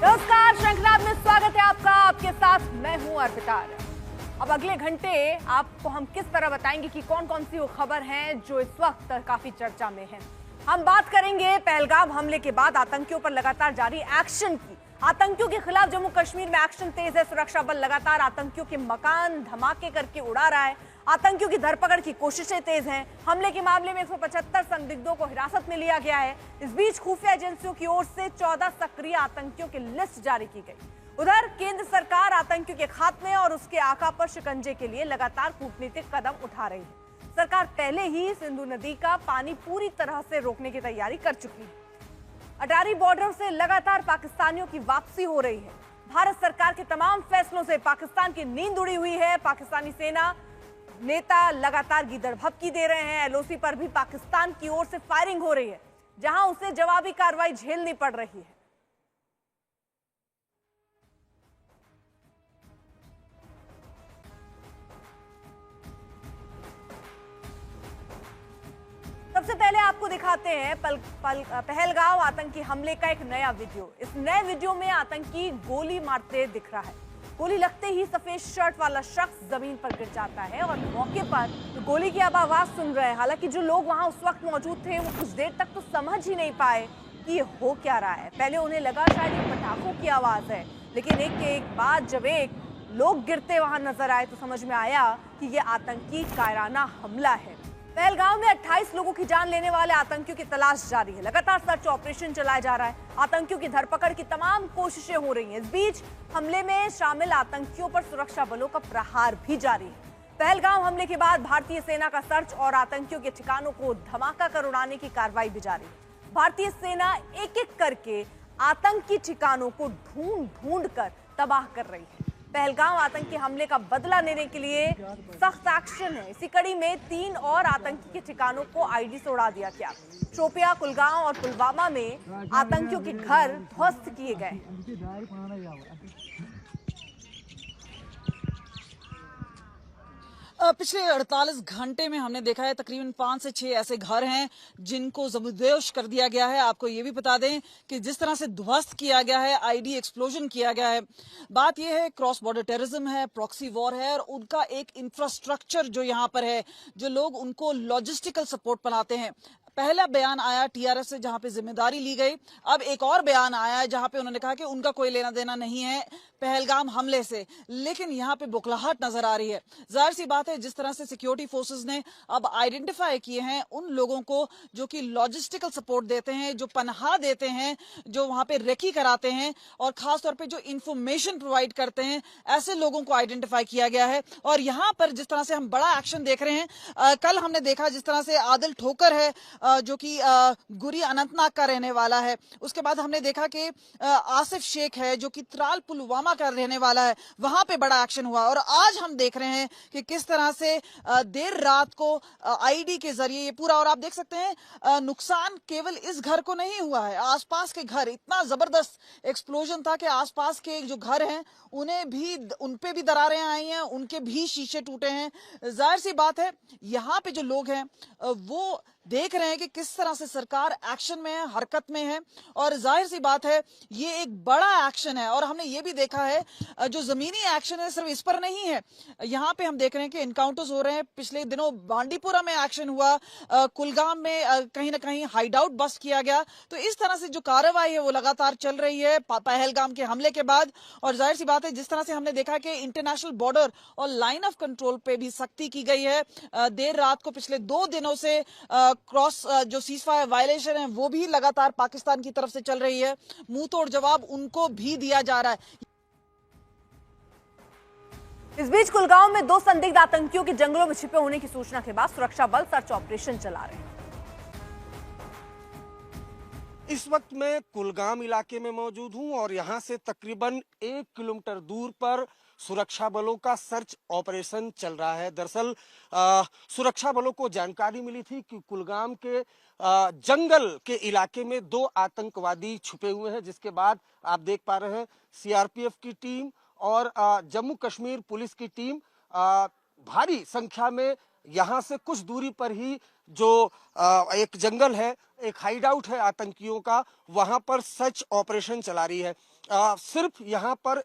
नमस्कार, श्रृंखला में स्वागत है आपका। आपके साथ मैं हूं अर्पिता। अब अगले घंटे आपको हम किस तरह बताएंगे कि कौन कौन सी वो खबर है जो इस वक्त काफी चर्चा में है। हम बात करेंगे पहलगाम हमले के बाद आतंकियों पर लगातार जारी एक्शन की। आतंकियों के खिलाफ जम्मू कश्मीर में एक्शन तेज है। सुरक्षा बल लगातार आतंकियों के मकान धमाके करके उड़ा रहा है। आतंकियों की धरपकड़ की कोशिशें तेज हैं। हमले के मामले में 175 संदिग्धों को हिरासत में लिया गया है। इस बीच खुफिया एजेंसियों की ओर से 14 सक्रिय आतंकियों की लिस्ट जारी की गई। उधर केंद्र सरकार आतंकियों के खात्मे और उसके आका पर शिकंजे के लिए लगातार कूटनीतिक कदम उठा रही है। सरकार पहले ही सिंधु नदी का पानी पूरी तरह से रोकने की तैयारी कर चुकी है। अटारी बॉर्डर से लगातार पाकिस्तानियों की वापसी हो रही है। भारत सरकार के तमाम फैसलों से पाकिस्तान की नींद उड़ी हुई है। पाकिस्तानी सेना नेता लगातार गीदड़ भभकी दे रहे हैं। एलओसी पर भी पाकिस्तान की ओर से फायरिंग हो रही है, जहां उसे जवाबी कार्रवाई झेलनी पड़ रही है। सबसे पहले आपको दिखाते हैं पहलगाम आतंकी हमले का एक नया वीडियो। इस नए वीडियो में आतंकी गोली मारते दिख रहा है। गोली लगते ही सफेद शर्ट वाला शख्स जमीन पर गिर जाता है और मौके पर तो गोली की अब आवाज सुन रहे हैं। हालांकि जो लोग वहां उस वक्त मौजूद थे वो कुछ देर तक तो समझ ही नहीं पाए कि ये हो क्या रहा है। पहले उन्हें लगा शायद ये पटाखों की आवाज है, लेकिन एक के एक बाद जब एक लोग गिरते वहां नजर आए तो समझ में आया कि ये आतंकी कायराना हमला है। पहलगाम में 28 लोगों की जान लेने वाले आतंकियों की तलाश जारी है। लगातार सर्च ऑपरेशन चलाया जा रहा है। आतंकियों की धरपकड़ की तमाम कोशिशें हो रही हैं। इस बीच हमले में शामिल आतंकियों पर सुरक्षा बलों का प्रहार भी जारी है। पहलगाम हमले के बाद भारतीय सेना का सर्च और आतंकियों के ठिकानों को धमाका कर उड़ाने की कार्रवाई भी जारी है। भारतीय सेना एक एक करके आतंकी ठिकानों को ढूंढ ढूंढ कर तबाह कर रही है। पहलगाम आतंकी हमले का बदला लेने के लिए सख्त एक्शन है। इसी कड़ी में 3 और आतंकी के ठिकानों को आईडी से उड़ा दिया गया। शोपिया, कुलगांव और पुलवामा में आतंकियों के घर ध्वस्त किए गए। पिछले 48 घंटे में हमने देखा है तकरीबन 5 से 6 ऐसे घर हैं जिनको जबरदोश कर दिया गया है। आपको ये भी बता दें कि जिस तरह से ध्वस्त किया गया है, आईडी एक्सप्लोजन किया गया है। बात यह है क्रॉस बॉर्डर टेररिज्म है, प्रॉक्सी वॉर है और उनका एक इंफ्रास्ट्रक्चर जो यहाँ पर है, जो लोग उनको लॉजिस्टिकल सपोर्ट बनाते हैं। पहला बयान आया टीआरएस से जहां पे जिम्मेदारी ली गई। अब एक और बयान आया है जहां पे उन्होंने कहा कि उनका कोई लेना देना नहीं है पहलगाम हमले से, लेकिन यहां पे बुखलाहट नजर आ रही है। जाहिर सी बात है जिस तरह से सिक्योरिटी फोर्सेस ने अब आइडेंटिफाई किए हैं उन लोगों को जो कि लॉजिस्टिकल सपोर्ट देते हैं, जो पनाह देते हैं, जो वहां पे रेकी कराते हैं और खासतौर पर जो इंफॉर्मेशन प्रोवाइड करते हैं, ऐसे लोगों को आइडेंटिफाई किया गया है। और यहां पर जिस तरह से हम बड़ा एक्शन देख रहे हैं, कल हमने देखा जिस तरह से आदिल ठोकर है जो कि गुरी अनंतनाग का रहने वाला है। उसके बाद हमने देखा कि आसिफ शेख है जो कि त्राल पुलवामा का रहने वाला है, वहां पे बड़ा एक्शन हुआ। और आज हम देख रहे हैं कि किस तरह से देर रात को आईडी के जरिए ये पूरा, और आप देख सकते हैं नुकसान केवल इस घर को नहीं हुआ है, आसपास के घर, इतना जबरदस्त एक्सप्लोजन था कि आसपास के जो घर हैं उन पे भी दरारें आई हैं, उनके भी शीशे टूटे हैं। जाहिर सी बात है यहाँ पे जो लोग हैं वो देख रहे हैं कि किस तरह से सरकार एक्शन में है, हरकत में है। और जाहिर सी बात है ये एक बड़ा एक्शन है। और हमने ये भी देखा है जो जमीनी एक्शन है सिर्फ इस पर नहीं है, यहाँ पे हम देख रहे हैं कि इनकाउंटर्स हो रहे हैं। पिछले दिनों बांडीपुरा में एक्शन हुआ, कुलगाम में कहीं ना कहीं हाइड आउट बस्ट किया गया। तो इस तरह से जो कार्रवाई है वो लगातार चल रही है पहलगाम के हमले के बाद। और जाहिर सी बात है जिस तरह से हमने देखा कि इंटरनेशनल बॉर्डर और लाइन ऑफ कंट्रोल पे भी सख्ती की गई है। देर रात को पिछले 2 दिनों से क्रॉस जो सीजफायर वायलेशन है वो भी लगातार पाकिस्तान की तरफ से चल रही है। मुंह तोड़ जवाब उनको भी दिया जा रहा है। इस बीच कुलगांव में 2 संदिग्ध आतंकियों के जंगलों में छिपे होने की सूचना के बाद सुरक्षा बल सर्च ऑपरेशन चला रहे हैं। इस वक्त मैं कुलगाम इलाके में मौजूद हूं और यहां से तकरीबन 1 किलोमीटर दूर पर सुरक्षा बलों का सर्च ऑपरेशन चल रहा है। दरअसल सुरक्षा बलों को जानकारी मिली थी कि कुलगाम के जंगल के इलाके में 2 आतंकवादी छुपे हुए हैं, जिसके बाद आप देख पा रहे हैं सीआरपीएफ की टीम और जम्मू कश्मीर पुलिस की टीम भारी संख्या में यहाँ से कुछ दूरी पर ही जो एक जंगल है, एक हाइड आउट है आतंकियों का, वहां पर सर्च ऑपरेशन चला रही है। सिर्फ यहाँ पर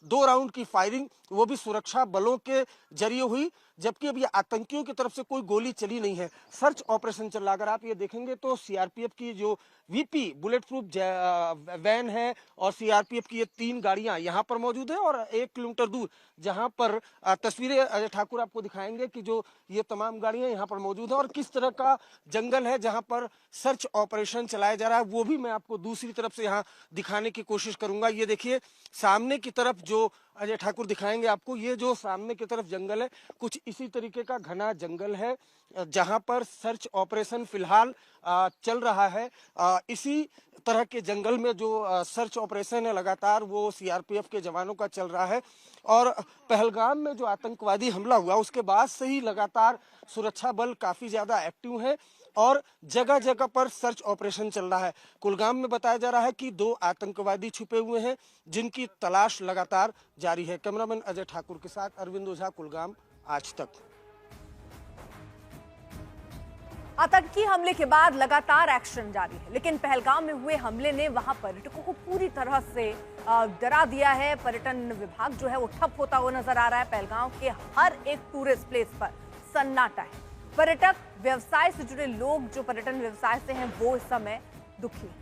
दो राउंड की फायरिंग, वो भी सुरक्षा बलों के जरिए हुई, जबकि अब ये आतंकियों की तरफ से कोई गोली चली नहीं है। सर्च ऑपरेशन चल रहा। अगर आप ये देखेंगे तो सीआरपीएफ की जो वीपी बुलेट प्रूफ वैन है और सीआरपीएफ की ये 3 गाड़ियां यहाँ पर मौजूद है, और 1 किलोमीटर दूर जहां पर तस्वीरें अजय ठाकुर आपको दिखाएंगे कि जो ये तमाम गाड़ियां यहाँ पर मौजूद है और किस तरह का जंगल है जहां पर सर्च ऑपरेशन चलाया जा रहा है, वो भी मैं आपको दूसरी तरफ से यहाँ दिखाने की कोशिश करूंगा। ये देखिए सामने की तरफ जो अजय ठाकुर दिखाएंगे आपको, ये जो सामने की तरफ जंगल है, कुछ इसी तरीके का घना जंगल है जहां पर सर्च ऑपरेशन फिलहाल चल रहा है। इसी तरह के जंगल में जो सर्च ऑपरेशन है लगातार वो सीआरपीएफ के जवानों का चल रहा है। और पहलगाम में जो आतंकवादी हमला हुआ उसके बाद से ही लगातार सुरक्षा बल काफी ज्यादा एक्टिव हैं और जगह जगह पर सर्च ऑपरेशन चल रहा है। कुलगाम में बताया जा रहा है कि 2 आतंकवादी छुपे हुए हैं जिनकी तलाश लगातार जारी है। कैमरामैन अजय ठाकुर के साथ अरविंद ओझा, कुलगाम, आज तक। आतंकी हमले के बाद लगातार एक्शन जारी है, लेकिन पहलगाम में हुए हमले ने वहां पर्यटकों को पूरी तरह से डरा दिया है। पर्यटन विभाग जो है वो ठप होता हुआ नजर आ रहा है। पहलगाम के हर एक टूरिस्ट प्लेस पर सन्नाटा है। पर्यटक व्यवसाय से जुड़े लोग जो पर्यटन व्यवसाय से हैं वो इस समय दुखी हैं।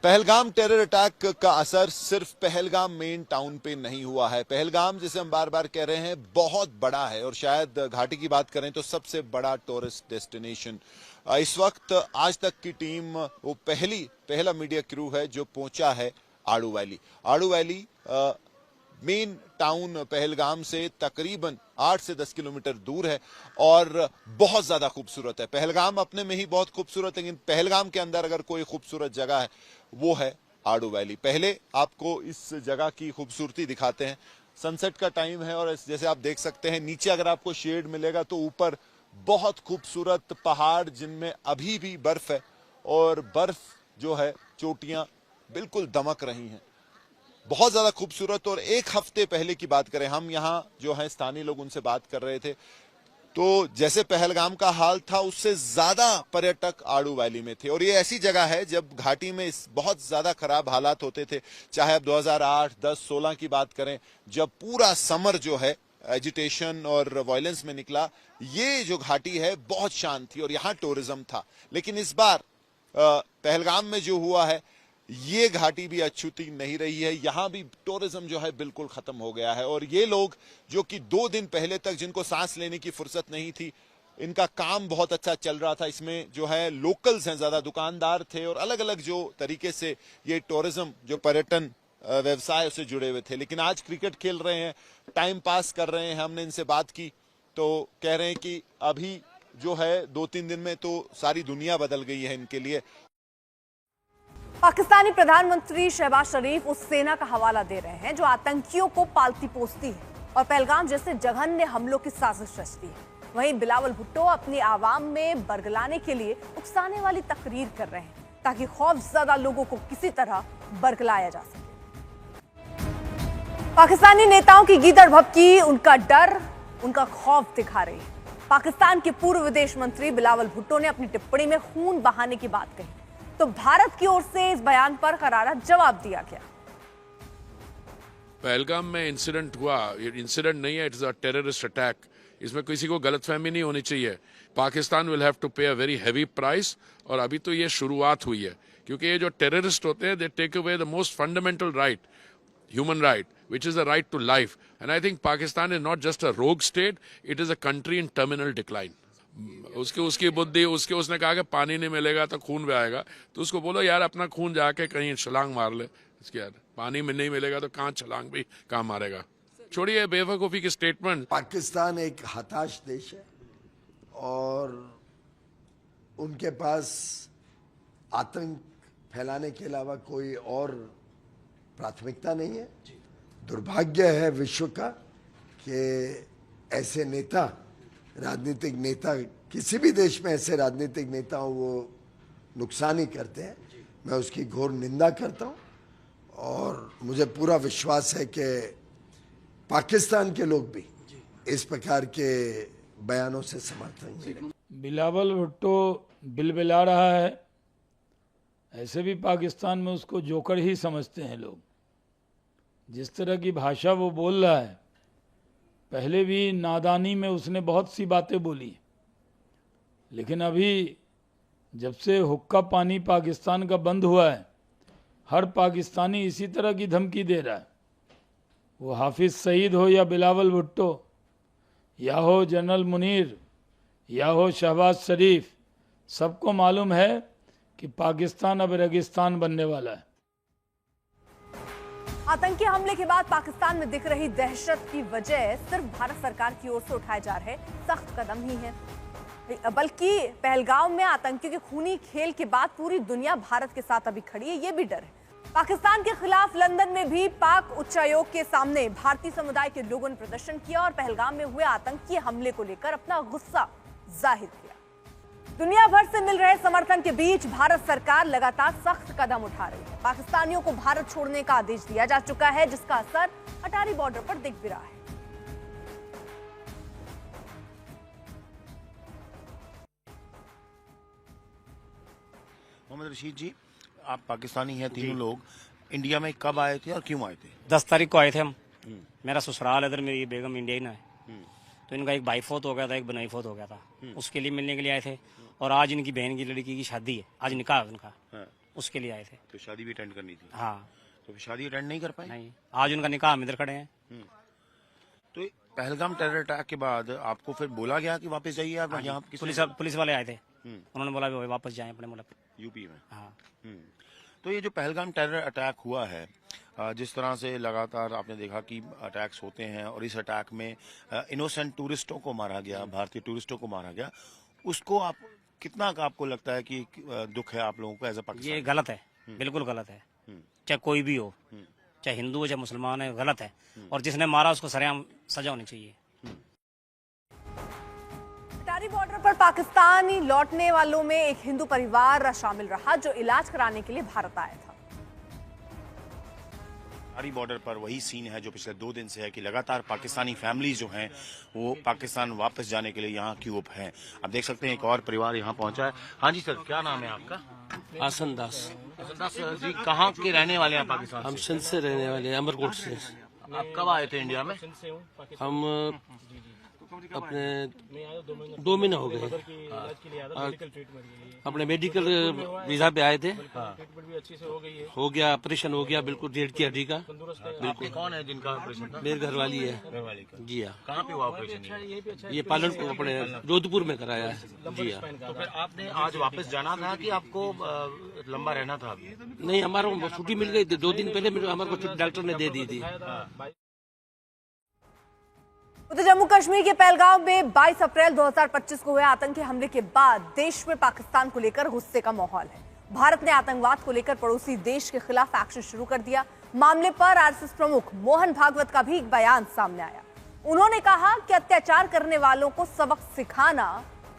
पहलगाम टेरर अटैक का असर सिर्फ पहलगाम मेन टाउन पे नहीं हुआ है। पहलगाम, जिसे हम बार बार कह रहे हैं, बहुत बड़ा है और शायद घाटी की बात करें तो सबसे बड़ा टूरिस्ट डेस्टिनेशन। इस वक्त आज तक की टीम वो पहला मीडिया क्रू है जो पहुंचा है आड़ू वैली। आड़ू वैली मेन टाउन पहलगाम से तकरीबन 8 से 10 किलोमीटर दूर है और बहुत ज्यादा खूबसूरत है। पहलगाम अपने में ही बहुत खूबसूरत है, लेकिन पहलगाम के अंदर अगर कोई खूबसूरत जगह है वो है आड़ू वैली। पहले आपको इस जगह की खूबसूरती दिखाते हैं। सनसेट का टाइम है और जैसे आप देख सकते हैं नीचे अगर आपको शेड मिलेगा तो ऊपर बहुत खूबसूरत पहाड़ जिनमें अभी भी बर्फ है और बर्फ जो है चोटियां बिल्कुल दमक रही हैं, बहुत ज्यादा खूबसूरत। और 1 हफ्ते पहले की बात करें, हम यहाँ जो है स्थानीय लोग उनसे बात कर रहे थे, तो जैसे पहलगाम का हाल था उससे ज्यादा पर्यटक आड़ू वैली में थे। और ये ऐसी जगह है जब घाटी में बहुत ज्यादा खराब हालात होते थे, चाहे अब 2008, 10, 16 की बात करें, जब पूरा समर जो है एजिटेशन और वायलेंस में निकला, ये जो घाटी है बहुत शांत थी और यहाँ टूरिज्म था। लेकिन इस बार पहलगाम में जो हुआ है ये घाटी भी अछूती नहीं रही है। यहां भी टूरिज्म जो है बिल्कुल खत्म हो गया है और ये लोग जो कि 2 दिन पहले तक जिनको सांस लेने की फुर्सत नहीं थी, इनका काम बहुत अच्छा चल रहा था। इसमें जो है लोकल्स हैं, ज्यादा दुकानदार थे और अलग अलग जो तरीके से ये टूरिज्म जो पर्यटन व्यवसाय से जुड़े हुए थे। लेकिन आज क्रिकेट खेल रहे हैं, टाइम पास कर रहे हैं। हमने इनसे बात की तो कह रहे हैं कि अभी जो है 2-3 दिन में तो सारी दुनिया बदल गई है इनके लिए। पाकिस्तानी प्रधानमंत्री शहबाज शरीफ उस सेना का हवाला दे रहे हैं जो आतंकियों को पालती पोसती है और पहलगाम जैसे जघन्य हमलों की साजिश रचती है। वहीं बिलावल भुट्टो अपनी आवाम में बरगलाने के लिए उकसाने वाली तकरीर कर रहे हैं ताकि खौफजदा लोगों को किसी तरह बरगलाया जा सके। पाकिस्तानी नेताओं की गीदड़ भभकी उनका डर, उनका खौफ दिखा रही है। पाकिस्तान के पूर्व विदेश मंत्री बिलावल भुट्टो ने अपनी टिप्पणी में खून बहाने की बात कही तो भारत की ओर से इस बयान पर करारा जवाब दिया गया। पहलगाम में इंसिडेंट हुआ, इंसिडेंट नहीं है, it is a terrorist attack. इसमें किसी को गलतफहमी नहीं होनी चाहिए। पाकिस्तान विल हैव टू पे अ वेरी हैवी प्राइस और अभी तो ये शुरुआत हुई है, क्योंकि ये जो टेररिस्ट होते हैं they take away the most fundamental right, human right, which is the right to life. And I think Pakistan is not just a rogue state, it is a country in terminal decline. उसकी बुद्धि, उसने कहा कि पानी नहीं मिलेगा तो खून बहाएगा, तो उसको बोलो यार अपना खून जाके कहीं छलांग मार ले। इसके यार पानी में नहीं मिलेगा तो कहाँ छलांग भी कहाँ मारेगा। छोड़िए बेवकूफ़ी की स्टेटमेंट। पाकिस्तान एक हताश देश है और उनके पास आतंक फैलाने के अलावा कोई और प्राथमिकता नहीं है। दुर्भाग्य है विश्व का कि ऐसे नेता, राजनीतिक नेता, किसी भी देश में ऐसे राजनीतिक नेता हो वो नुकसान ही करते हैं। मैं उसकी घोर निंदा करता हूं और मुझे पूरा विश्वास है कि पाकिस्तान के लोग भी इस प्रकार के बयानों से समर्थन करेंगे। बिलावल भुट्टो बिलबिला रहा है ऐसे भी पाकिस्तान में उसको जोकर ही समझते हैं लोग। जिस तरह की भाषा वो बोल रहा है, पहले भी नादानी में उसने बहुत सी बातें बोली, लेकिन अभी जब से हुक्का पानी पाकिस्तान का बंद हुआ है, हर पाकिस्तानी इसी तरह की धमकी दे रहा है। वो हाफिज सईद हो या बिलावल भुट्टो, या हो जनरल मुनीर, या हो शहबाज शरीफ, सबको मालूम है कि पाकिस्तान अब रेगिस्तान बनने वाला है। आतंकी हमले के बाद पाकिस्तान में दिख रही दहशत की वजह सिर्फ भारत सरकार की ओर से उठाए जा रहे सख्त कदम ही है, बल्कि पहलगाम में आतंकियों के खूनी खेल के बाद पूरी दुनिया भारत के साथ अभी खड़ी है, ये भी डर है। पाकिस्तान के खिलाफ लंदन में भी पाक उच्चायोग के सामने भारतीय समुदाय के लोगों ने प्रदर्शन किया और पहलगाम में हुए आतंकी हमले को लेकर अपना गुस्सा जाहिर किया। दुनिया भर से मिल रहे समर्थन के बीच भारत सरकार लगातार सख्त कदम उठा रही है। पाकिस्तानियों को भारत छोड़ने का आदेश दिया जा चुका है, जिसका असर अटारी बॉर्डर पर दिख भी रहा है। मोहम्मद रशीद जी, आप पाकिस्तानी हैं, तीनों लोग इंडिया में कब आए थे और क्यों आए थे? 10 तारीख को आए थे हम। मेरा ससुराल इधर, मेरी बेगम इंडियन है, तो इनका एक भाई फोत हो गया था, एक बनाई फोत हो गया था, उसके लिए मिलने के लिए आए थे। और आज इनकी बहन की लड़की की शादी है, आज निकाह है उनका, उसके लिए आए थे। तो शादी भी अटेंड करनी थी? हाँ। तो फिर शादी अटेंड नहीं कर पाए? नहीं, आज उनका निकाह, हम इधर खड़े हैं। तो पहलगाम टेरर अटैक के बाद आपको फिर बोला गया कि वापस जाइए आप यहाँ? पुलिस वाले आए थे, उन्होंने बोला वापस जाए अपने मुल्क, यूपी में। हाँ। तो ये जो पहलगाम टेरर अटैक हुआ है, जिस तरह से लगातार आपने देखा कि अटैक्स होते हैं और इस अटैक में इनोसेंट टूरिस्टों को मारा गया, भारतीय टूरिस्टों को मारा गया, उसको आप कितना का आपको लगता है कि दुख है आप लोगों को एज ए पाकिस्तान? ये गलत है, बिल्कुल गलत है, चाहे कोई भी हो, चाहे हिंदू हो चाहे मुसलमान है, गलत है। और जिसने मारा उसको सरेआम सजा होनी चाहिए। अटारी बॉर्डर पर पाकिस्तानी लौटने वालों में एक हिंदू परिवार शामिल रहा जो इलाज कराने के लिए भारत आया था। अटारी बॉर्डर पर वही सीन है जो पिछले 2 दिन से है कि लगातार पाकिस्तानी फैमिलीज जो हैं वो पाकिस्तान वापस जाने के लिए यहाँ क्यूब हैं। आप देख सकते हैं एक और परिवार यहाँ पहुंचा है। हाँ जी सर, क्या नाम है आपका? आसन दास। आसन दास जी, कहाँ के रहने वाले हैं पाकिस्तान? हम सिंध से रहने वाले हैं, अमरकोट से। आप कब आए थे इंडिया में? हम अपने 2 महीने हो गए, अपने मेडिकल वीजा पे आए थे। हो गया, ऑपरेशन हो गया, बिल्कुल रीढ़ की हड्डी का। बिल्कुल। कौन है जिनका ऑपरेशन था? मेरी घरवाली है। घरवाली का? जी हाँ। कहाँ पे हुआ ऑपरेशन? ये पालनपुर, अपने जोधपुर में कराया है। जी हाँ। तो फिर आपने आज वापस जाना था कि आपको लंबा रहना था? नहीं, हमारा छुट्टी मिल गई थी 2 दिन पहले, हमारे को छुट्टी डॉक्टर ने दे दी थी। उधर जम्मू कश्मीर के पहलगाम में 22 अप्रैल 2025 को हुए आतंकी हमले के बाद देश में पाकिस्तान को लेकर गुस्से का माहौल है। भारत ने आतंकवाद को लेकर पड़ोसी देश के खिलाफ एक्शन शुरू कर दिया। मामले पर आरएसएस प्रमुख मोहन भागवत का भी एक बयान सामने आया। उन्होंने कहा कि अत्याचार करने वालों को सबक सिखाना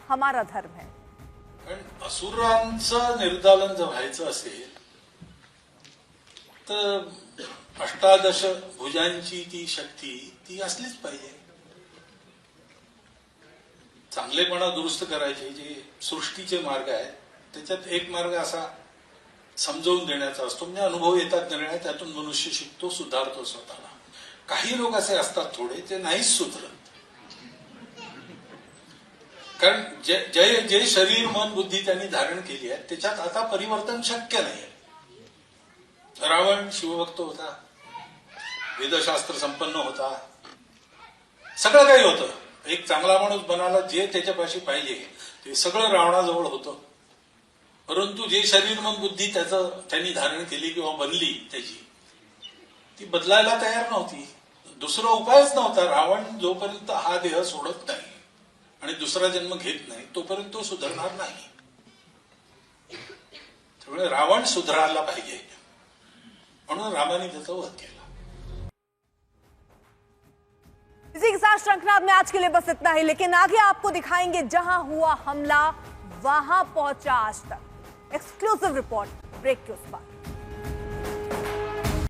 हमारा धर्म है। असुरांचं निर्दालन जर व्हायचं असेल तर 18 भुजांची ती शक्ती ती असलीच पाहिजे। चांगलेपणा दुरुस्त करायचे जे सृष्टीचे मार्ग आहेत त्याच्यात एक मार्ग असा समजावून देण्याचा असतो, म्हणजे अनुभव येतात निर्णय, त्यातून मनुष्य शिकतो, सुधारतो स्वतःला। काही लोक असे असतात थोडे जे नाहीच सुधरत, कारण जे शरीर मन बुद्धी त्यांनी धारण केली आहे त्याच्यात आता परिवर्तन शक्य नाही। रावण शिवभक्त होता, वेदशास्त्र संपन्न होता, सगळं काही होतं। एक चांगला माणूस बनायला जे त्याच्यापाशी पाहिजे ते सगळं रावणाजवळ होतं, परंतु जे शरीर मन बुद्धी त्यांनी धारण केली किंवा बनली त्याची, ती बदलायला तयार नव्हती। दुसरा उपायच नव्हता। रावण जोपर्यंत हा देह सोडत नाही आणि दुसरा जन्म घेत नाही तोपर्यंत तो सुधारणार नाही। त्यामुळे रावण सुधारायला पाहिजे म्हणून रामाने त्याचा वध केला। इसी के साथ श्रृंखला में आज के लिए बस इतना ही, लेकिन आगे आपको दिखाएंगे जहां हुआ हमला वहां पहुंचा आज तक। एक्सक्लूसिव रिपोर्ट ब्रेक के उस पर।